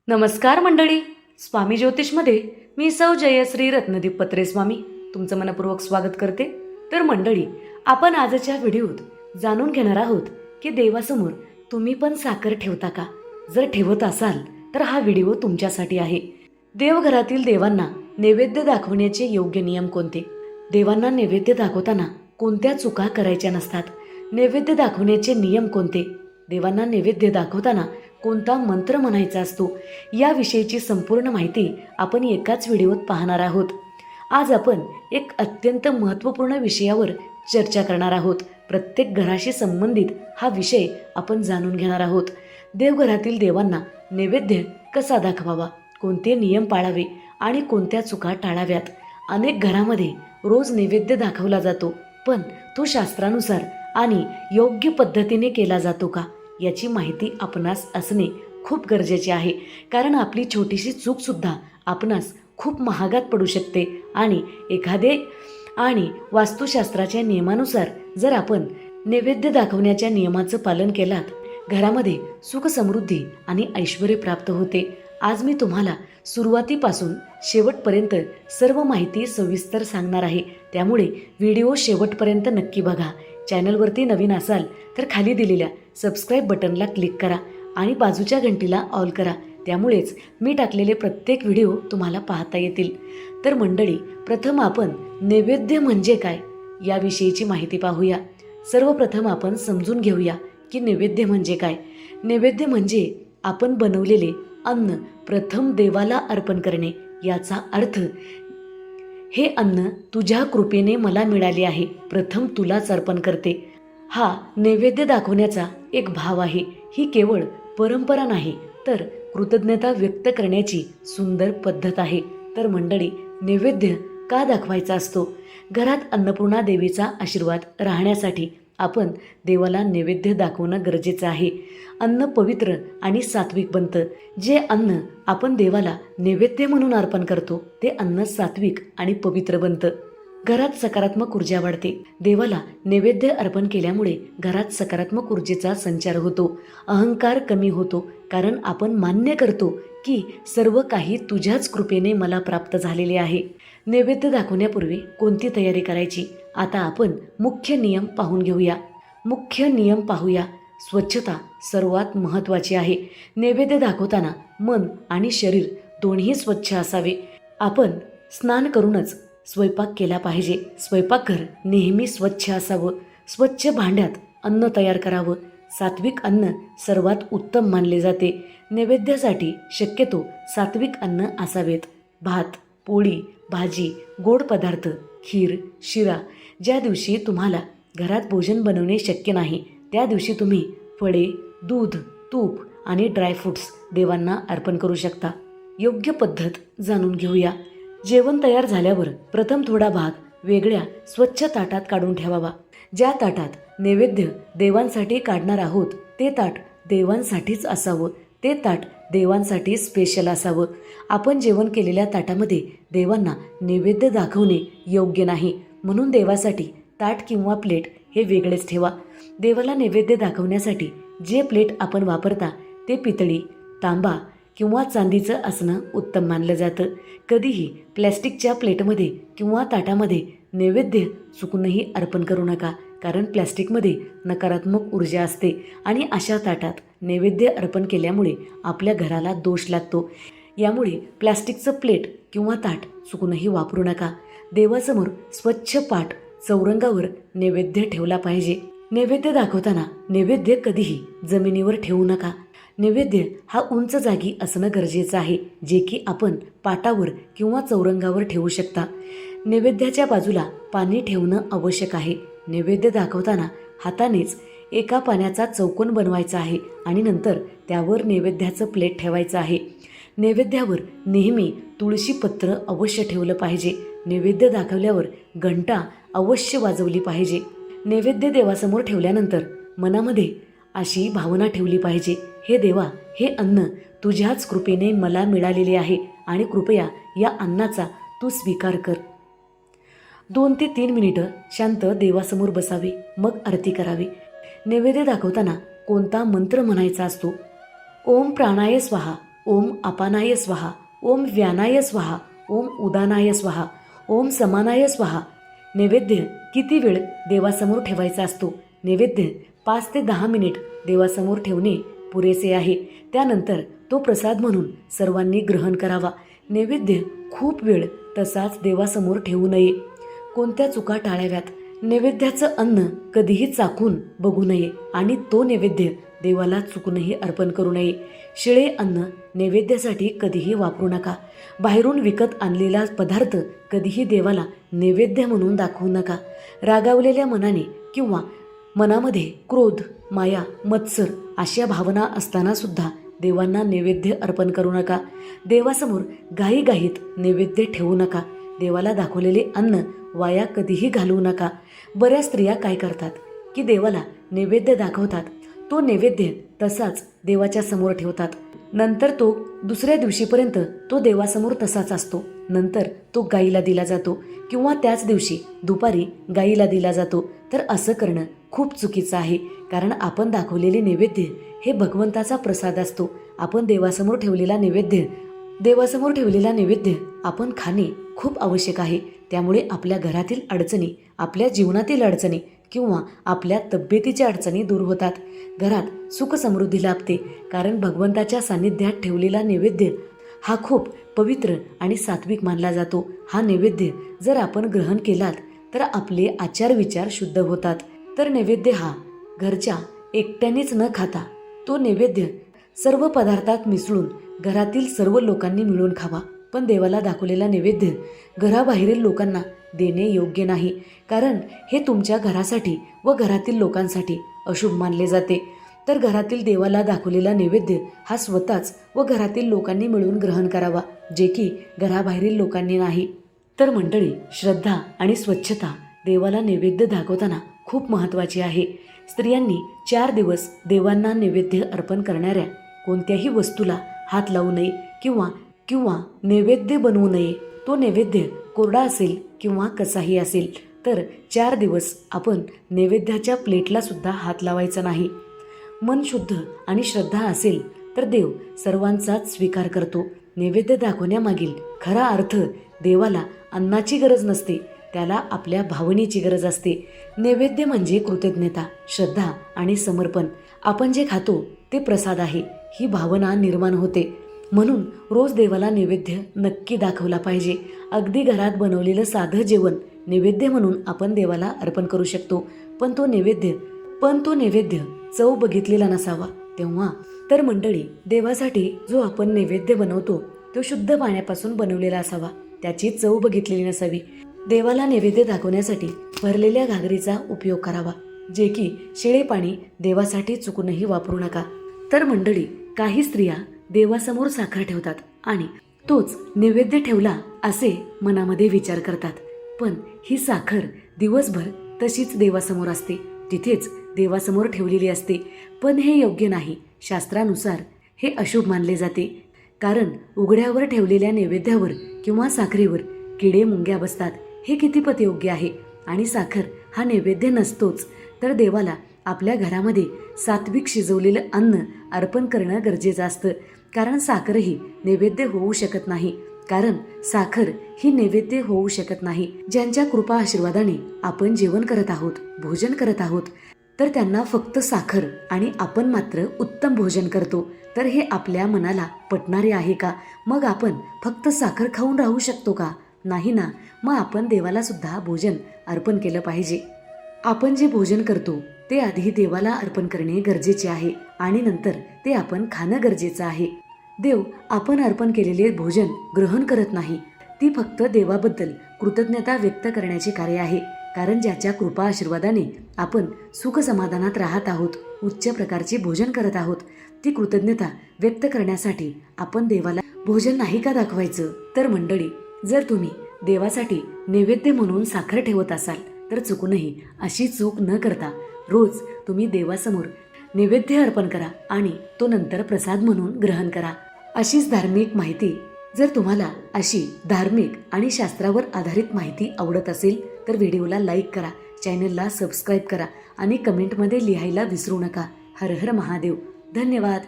नमस्कार मंडळी. स्वामी ज्योतिषमध्ये मी सौ जयश्री रत्नदीप पत्रे स्वामी तुमचं मनपूर्वक स्वागत करते. तर मंडळी, आपण आजच्या व्हिडिओत जाणून घेणार आहोत की देवासमोर तुम्ही पण साखर ठेवता का? जर ठेवत असाल तर हा व्हिडिओ तुमच्यासाठी आहे. देवघरातील देवांना नैवेद्य दाखवण्याचे योग्य नियम कोणते? देवांना नैवेद्य दाखवताना कोणत्या चुका करायच्या नसतात? नैवेद्य दाखवण्याचे नियम कोणते? देवांना नैवेद्य दाखवताना कोणता मंत्र म्हणायचा असतो? याविषयीची संपूर्ण माहिती आपण एकाच व्हिडिओत पाहणार आहोत. आज आपण एक अत्यंत महत्त्वपूर्ण विषयावर चर्चा करणार आहोत. प्रत्येक घराशी संबंधित हा विषय आपण जाणून घेणार आहोत. देवघरातील देवांना नैवेद्य कसा दाखवावा, कोणते नियम पाळावे आणि कोणत्या चुका टाळाव्यात. अनेक घरामध्ये रोज नैवेद्य दाखवला जातो, पण तो शास्त्रानुसार आणि योग्य पद्धतीने केला जातो का, याची माहिती आपणास असणे खूप गरजेचे आहे. कारण आपली छोटीशी चूकसुद्धा आपणास खूप महागात पडू शकते. आणि वास्तुशास्त्राच्या नियमानुसार जर आपण नैवेद्य दाखवण्याच्या नियमाचं पालन केलात, घरामध्ये सुख समृद्धी आणि ऐश्वर्य प्राप्त होते. आज मी तुम्हाला सुरुवातीपासून शेवटपर्यंत सर्व माहिती सविस्तर सांगणार आहे, त्यामुळे व्हिडिओ शेवटपर्यंत नक्की बघा. चॅनलवरती नवीन असाल तर खाली दिलेल्या सबस्क्राईब बटनला क्लिक करा आणि बाजूच्या घंटीला ऑल करा, त्यामुळेच मी टाकलेले प्रत्येक व्हिडिओ तुम्हाला पाहता येतील. तर मंडळी, प्रथम आपण नैवेद्य म्हणजे काय याविषयीची माहिती पाहूया. सर्वप्रथम आपण समजून घेऊया की नैवेद्य म्हणजे काय. नैवेद्य म्हणजे आपण बनवलेले अन्न प्रथम देवाला अर्पण करणे. याचा अर्थ, हे अन्न तुझ्या कृपेने मला मिळाले आहे, प्रथम तुलाच अर्पण करते. हा नैवेद्य दाखवण्याचा एक भाव आहे. ही केवळ परंपरा नाही, तर कृतज्ञता व्यक्त करण्याची सुंदर पद्धत आहे. तर मंडळी, नैवेद्य का दाखवायचा असतो? घरात अन्नपूर्णा देवीचा आशीर्वाद राहण्यासाठी आपण देवाला नैवेद्य दाखवणं गरजेचं आहे. अन्न पवित्र आणि सात्विक बनतं. जे अन्न आपण देवाला नैवेद्य म्हणून अर्पण करतो ते अन्न सात्विक आणि पवित्र बनतं. घरात सकारात्मक ऊर्जा वाढते. देवाला नैवेद्य अर्पण केल्यामुळे घरात सकारात्मक ऊर्जेचा संचार होतो. अहंकार कमी होतो, कारण आपण मान्य करतो की सर्व काही तुझ्याच कृपेने मला प्राप्त झालेले आहे. नैवेद्य दाखवण्यापूर्वी कोणती तयारी करायची? आता आपण मुख्य नियम पाहून घेऊया. मुख्य नियम पाहूया. स्वच्छता सर्वात महत्त्वाची आहे. नैवेद्य दाखवताना मन आणि शरीर दोन्ही स्वच्छ असावे. आपण स्नान करूनच स्वयंपाक केला पाहिजे. स्वयंपाकघर नेहमी स्वच्छ असावं. स्वच्छ भांड्यात अन्न तयार करावं. सात्विक अन्न सर्वात उत्तम मानले जाते. नैवेद्यासाठी शक्यतो सात्विक अन्न असावेत. भात, पोळी, भाजी, गोड पदार्थ, खीर, शिरा. ज्या दिवशी तुम्हाला घरात भोजन बनवणे शक्य नाही, त्या दिवशी तुम्ही फळे, दूध, तूप आणि ड्रायफ्रूट्स देवांना अर्पण करू शकता. योग्य पद्धत जाणून घेऊया. जेवण तयार झाल्यावर प्रथम थोडा भाग वेगळ्या स्वच्छ ताटात काढून ठेवावा. ज्या ताटात नैवेद्य देवांसाठी काढणार आहोत ते ताट देवांसाठीच असावं. ते ताट देवांसाठी स्पेशल असावं. आपण जेवण केलेल्या ताटामध्ये देवांना नैवेद्य दाखवणे योग्य नाही, म्हणून देवासाठी ताट किंवा प्लेट हे वेगळेच ठेवा. देवाला नैवेद्य दाखवण्यासाठी जे प्लेट आपण वापरता ते पितळी, तांबा किंवा चांदीचं असणं उत्तम मानलं जातं. कधीही प्लॅस्टिकच्या प्लेटमध्ये किंवा ताटामध्ये नैवेद्य चुकूनही अर्पण करू नका, कारण प्लॅस्टिकमध्ये नकारात्मक ऊर्जा असते आणि अशा ताटात नैवेद्य अर्पण केल्यामुळे आपल्या घराला दोष लागतो. यामुळे प्लॅस्टिकचं प्लेट किंवा ताट चुकूनही वापरू नका. देवासमोर स्वच्छ पाट चौरंगावर नैवेद्य ठेवला पाहिजे. नैवेद्य दाखवताना नैवेद्य कधीही जमिनीवर ठेवू नका. नैवेद्य हा उंच जागी असणं गरजेचं आहे, जे की आपण पाटावर किंवा चौरंगावर ठेवू शकता. नैवेद्याच्या बाजूला पाणी ठेवणं आवश्यक आहे. नैवेद्य दाखवताना हातानेच एका पाण्याचा चौकोन बनवायचा आहे आणि नंतर त्यावर नैवेद्याचं प्लेट ठेवायचं आहे. नैवेद्यावर नेहमी तुळशी पत्र अवश्य ठेवलं पाहिजे. नैवेद्य दाखवल्यावर घंटा अवश्य वाजवली पाहिजे. नैवेद्य देवासमोर ठेवल्यानंतर मनामध्ये अशी भावना ठेवली पाहिजे, हे देवा, हे अन्न तुझ्याच कृपेने मला मिळालेले आहे आणि कृपया या अन्नाचा तू स्वीकार कर. 2 ते 3 मिनिटं शांत देवासमोर बसावे, मग आरती करावी. नैवेद्य दाखवताना कोणता मंत्र म्हणायचा असतो? ओम प्राणाय स्वाहा, ओम अपानाय स्वाहा, ओम व्यानाय स्वाहा, ओम उदानाय स्वाहा, ओम समानाय स्वाहा. नैवेद्य किती वेळ देवासमोर ठेवायचा असतो? नैवेद्य 5 ते 10 मिनिट देवासमोर ठेवणे पुरेसे आहे. त्यानंतर तो प्रसाद म्हणून सर्वांनी ग्रहण करावा. नैवेद्य खूप वेळ तसाच देवासमोर ठेवू नये. कोणत्या चुका टाळाव्यात? नैवेद्याचं अन्न कधीही चाखून बघू नये आणि तो नैवेद्य देवाला चुकूनही अर्पण करू नये. शिळे अन्न नैवेद्यासाठी कधीही वापरू नका. बाहेरून विकत आणलेला पदार्थ कधीही देवाला नैवेद्य म्हणून दाखवू नका. रागावलेल्या मनाने किंवा मनामध्ये क्रोध, माया, मत्सर अशा भावना असताना सुद्धा देवांना नैवेद्य अर्पण करू नका. देवासमोर घाईघाईत नैवेद्य ठेवू नका. देवाला दाखवलेले अन्न वाया कधीही घालवू नका. बऱ्याच स्त्रिया काय करतात की देवाला नैवेद्य दाखवतात, तो नैवेद्य तसाच देवाच्या समोर ठेवतात. नंतर तो दुसऱ्या दिवशीपर्यंत तो देवासमोर तसाच असतो. नंतर तो गाईला दिला जातो किंवा त्याच दिवशी दुपारी गाईला दिला जातो. तर असं करणं खूप चुकीचं आहे. कारण आपण दाखवलेले नैवेद्य हे भगवंताचा प्रसाद असतो. आपण देवासमोर ठेवलेला नैवेद्य आपण खाणे खूप आवश्यक आहे. त्यामुळे आपल्या घरातील अडचणी, आपल्या जीवनातील अडचणी किंवा आपल्या तब्येतीच्या अडचणी दूर होतात. घरात सुख समृद्धी लाभते. कारण भगवंताच्या सान्निध्यात ठेवलेला नैवेद्य हा खूप पवित्र आणि सात्विक मानला जातो. हा नैवेद्य जर आपण ग्रहण केलात तर आपले आचार विचार शुद्ध होतात. तर नैवेद्य हा घरच्या एकट्यानेच न खाता तो नैवेद्य सर्व पदार्थात मिसळून घरातील सर्व लोकांनी मिळून खावा. पण देवाला दाखवलेला नैवेद्य घराबाहेरील लोकांना देणे योग्य नाही. कारण हे तुमच्या घरासाठी व घरातील लोकांसाठी अशुभ मानले जाते. तर घरातील देवाला दाखवलेला नैवेद्य हा स्वतःच व घरातील लोकांनी मिळून ग्रहण करावा, जे की घराबाहेरील लोकांनी नाही. तर मंडळी, श्रद्धा आणि स्वच्छता देवाला नैवेद्य दाखवताना खूप महत्त्वाची आहे. स्त्रियांनी 4 दिवस देवांना नैवेद्य अर्पण करणाऱ्या कोणत्याही वस्तूला हात लावू नये किंवा नैवेद्य बनवू नये. तो नैवेद्य कोरडा असेल किंवा कसाही असेल तर 4 दिवस आपण नैवेद्याच्या प्लेटला सुद्धा हात लावायचा नाही. मन शुद्ध आणि श्रद्धा असेल तर देव सर्वांचाच स्वीकार करतो. नैवेद्य दाखवण्यामागील खरा अर्थ देवाला अन्नाची गरज नसते, त्याला आपल्या भावनेची गरज असते. नैवेद्य म्हणजे कृतज्ञता, श्रद्धा आणि समर्पण. आपण जे खातो ते प्रसाद आहे ही भावना निर्माण होते. म्हणून रोज देवाला नैवेद्य नक्की दाखवला पाहिजे. अगदी घरात बनवलेलं साधं जेवण नैवेद्य म्हणून आपण देवाला अर्पण करू शकतो. पण तो नैवेद्य चव बघितलेला नसावा. तेव्हा तर मंडळी, देवासाठी जो आपण नैवेद्य बनवतो तो शुद्ध पाण्यापासून बनवलेला असावा, त्याची चव बघितलेली नसावी. देवाला नैवेद्य दाखवण्यासाठी भरलेल्या घागरीचा उपयोग करावा, जे की शिळे पाणी देवासाठी चुकूनही वापरू नका. तर मंडळी, काही स्त्रिया देवासमोर साखर ठेवतात आणि तोच नैवेद्य ठेवला असे मनामध्ये विचार करतात. पण ही साखर दिवसभर तशीच देवासमोर असते, तिथेच देवासमोर ठेवलेली असते. पण हे योग्य नाही. शास्त्रानुसार हे अशुभ मानले जाते. कारण उघड्यावर ठेवलेल्या नैवेद्यावर किंवा साखरेवर किडे मुंग्या बसतात. हे कितीपत योग्य आहे? आणि साखर हा नैवेद्य नसतोच. तर देवाला आपल्या घरामध्ये सात्विक शिजवलेलं अन्न अर्पण करणं गरजेचं असतं. कारण साखरही नैवेद्य होऊ शकत नाही. ज्यांच्या कृपा आशीर्वादाने आपण जेवण करत आहोत, भोजन करत आहोत, तर त्यांना फक्त साखर आणि आपण मात्र उत्तम भोजन करतो. तर हे आपल्या मनाला पटणारे आहे का? मग आपण फक्त साखर खाऊन राहू शकतो का? नाही ना. मग आपण देवाला सुद्धा भोजन अर्पण केलं पाहिजे. आपण जे भोजन करतो ते आधी देवाला अर्पण करणे गरजेचे आहे आणि नंतर ते आपण खाणं गरजेचं आहे. देव आपण अर्पण केलेले भोजन ग्रहण करत नाही. ती फक्त देवाबद्दल कृतज्ञता व्यक्त करण्याचे कार्य आहे. कारण ज्याच्या कृपा आशीर्वादाने आपण सुख समाधानात राहत आहोत, उच्च प्रकारचे भोजन करत आहोत, ती कृतज्ञता व्यक्त करण्यासाठी आपण देवाला भोजन नाही का दाखवायचं? तर मंडळी, जर तुम्ही देवासाठी नैवेद्य म्हणून साखर ठेवत असाल तर चुकूनही अशी चूक न करता रोज तुम्ही देवासमोर नैवेद्य अर्पण करा आणि तो नंतर प्रसाद म्हणून ग्रहण करा. अशीच धार्मिक माहिती, जर तुम्हाला अशी धार्मिक आणि शास्त्रावर आधारित माहिती आवडत असेल तर व्हिडिओला लाईक करा, चॅनलला सबस्क्राईब करा आणि कमेंटमध्ये लिहायला विसरू नका. हर हर महादेव. धन्यवाद.